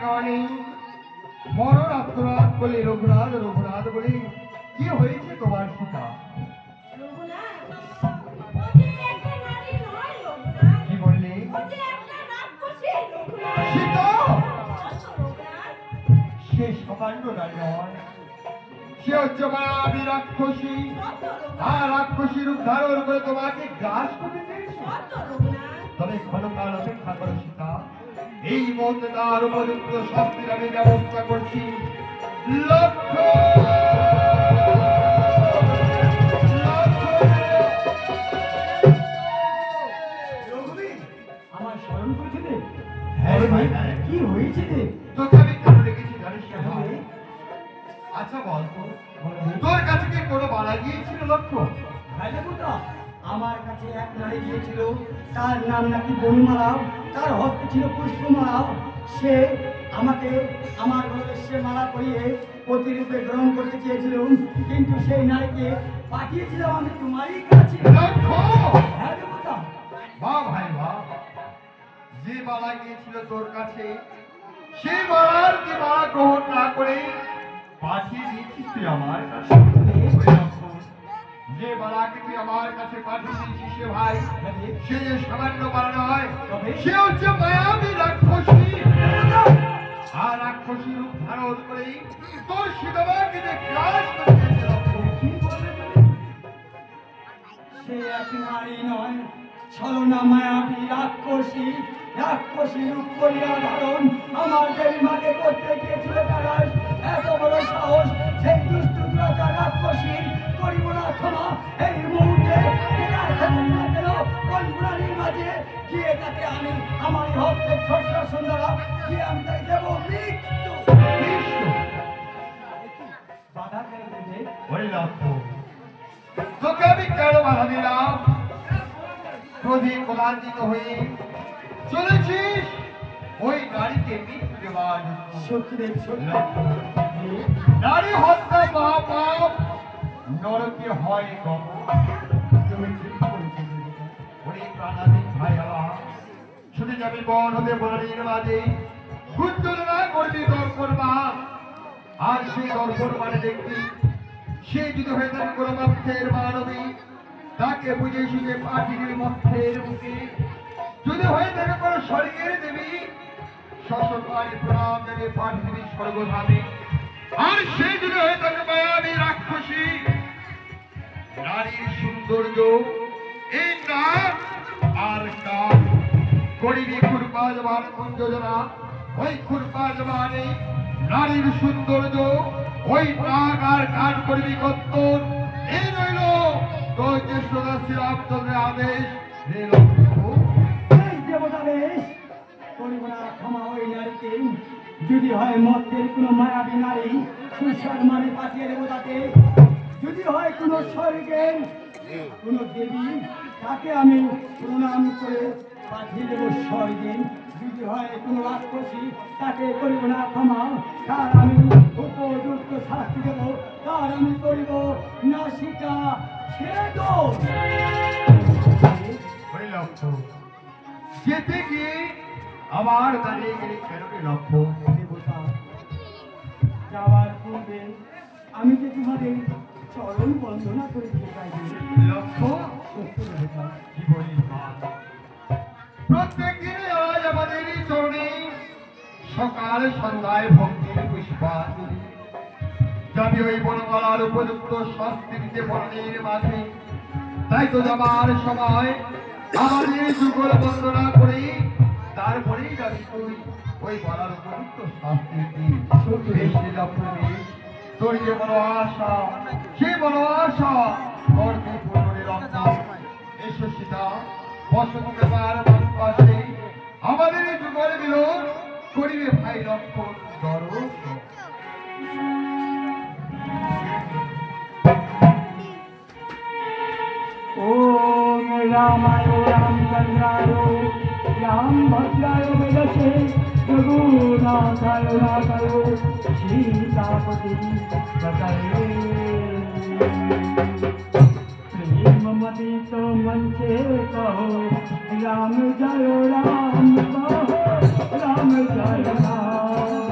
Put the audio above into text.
কানে মরণ আত্মরাত বলে রঘুনাথ রঘুনাথ বলে কি হয়েছে তোমার সীতা? কি বললে সীতা? সে সামান্য নারী নয়, সে হচ্ছে মায়াবী রাক্ষসী, আর রাক্ষসী রূপ ধারণ করে তোমাকে গ্রাস করতে চেয়েছে। তবে ক্ষণকাল অপেক্ষা করো সীতা, এই মুহূর্তে তার উপযুক্ত শাস্তির আমি ব্যবস্থা করছি। লক্ষ্য আমার স্মরণ করছে রে? কি হয়েছে রে? তোকে আমি কেন রেখেছি জানিস না ভাই? আচ্ছা বলতো, তোর কাছে কি কোনো বাড়া গিয়েছিল লক্ষ্য? আমার কাছে এক নারী গিয়েছিল, তার নাম নাকি বনমালা, তার হস্তে ছিল পুষ্পমালা। সে আমাকে আমার ঘরে সে মালা পরিয়ে প্রতিরূপে গ্রহণ করতে চেয়েছিল, কিন্তু সেই নারীকে পাঠিয়েছিলাম আমি তোমারই কাছে। হ্যাঁ দেবতা। বাহ ভাই বাহ, যে বালা গিয়েছিল তোর কাছে সেই বালার কি বালা গ্রহণ না করে পাঠিয়ে দিয়েছিস তুই আমার কাছে। যে বালাকে তুই আমার কাছে পাঠিয়ে দিয়েছিস সে ভাই, সে যে সামান্য বালা নয়, সে হচ্ছে মায়াবী রাক্ষসী। আর রাক্ষসী রূপ ধারণ করেই তোর সীতামাকে যে গ্রাস করে দিয়েছে। সে এক নারী নয়, ছলনা মায়াবী রাক্ষসী। রাক্ষসী রূপ করিয়া ধারণ আমার দেবী মাকে করতে গিয়েছিল তারা। এত বড় সাহস সেই দুষ্ট দুরাচার রাক্ষসীর, করিব না ক্ষমা এই মুহূর্তে। কল্পনার মাঝে গিয়ে তাকে আমি আমার হস্তের শস্য সুন্দরা গিয়ে আমি তাই দেব মৃত্যু। বাধা কেন দেবে? ওই লক্ষ্য, তোকে আমি কেন বাধা দিলাম? ক্রোধে ক্রোধান্বিত হয়ে চলেছিস ওই নারীকে মৃত্যু দেওয়ার জন্য। সত্যদেব সত্য। নারী হত্যা মহাপাপ, নরকে হয় গপ। ওরে প্রাণাধিক ভাই আমার, শুধু যাবি বন হতে বনের মাঝে গুঞ্জনা করবি দর্পণ মান। আর সেই দর্পণ মানে দেখবি সে যদি হয়ে থাকে কোনো মক্ষের মানবী, তাকে বুঝে শুনে পাঠিয়ে মক্ষের মুখে। যদি হয়ে থাকে কোনো স্বর্গের দেবী, শশকারী প্রণাম জানিয়ে পাঠিয়ে দিবি স্বর্গধামে। আর সে যদি হয়ে থাকে মায়াবী রাক্ষসী, নারীর সৌন্দর্য এই নাক আর কান করিবি খুরপা জবান কুঞ্জনা। ওই খুরপা জবানে নারীর সৌন্দর্য, ওই নাক আর কান করবি কত্তর। এই রইল তোর জ্যেষ্ঠদা শ্রীরামচন্দ্রের আদেশ। হে লক্ষ্য, দেবতা বেশ করিব না ক্ষমা ওই নারীকে। যদি হয় মত্তের কোনো মায়াবী নারী, সুস্বাদ মানে পাঠিয়ে দেবো তাকে। যদি হয় কোনো স্বর্গের কোনো দেবী, তাকে আমি প্রণাম করে পাঠিয়ে দেবো স্বর্গে। যদি হয় কোনো রাক্ষসী, তাকে করিব না ক্ষমা, তার আমি উপযুক্ত শাস্তি দেব। তার আমি করিব নাসিকা ছেদ। লক্ষ্য, যেতে গিয়ে আবার দাঁড়িয়ে গেলে কেন রে লক্ষ্য? দেবতা, যাওয়ার পূর্বে আমি যে তোমাদের চরণ বন্দনা করে দিতে চাই। লক্ষ্য, সত্য দেবতা। কি বলিস মা? প্রত্যেক দিনে আজ আমাদের এই চরণে সকাল সন্ধ্যায় ভক্তির পুষ্পাঞ্জলি যাবি ওই বনমালার উপযুক্ত শাস্তি দিতে বনের মাঝে। তাই তো যাবার সময় আমাদের যুগল বন্দনা করে তারপরেই যাবি তুই ওই বলার উপযুক্ত শাস্তি দিতে। তোর যে বড় আশা, সেই বড় আশা করতে পূর্ণের রক্ষা। এসো সীতা, বসত ব্যাপার পাশে আমাদের এই যুগল বিলোপ করিবে ভাই লক্ষণ দরদ। ओम रामाय रामचंद्राय रामभद्राय वेदसे रघुनाथाय नाथाय सीतापति पतये प्रेममति तो मंचे कहो राम जय राम कहो राम जय राम।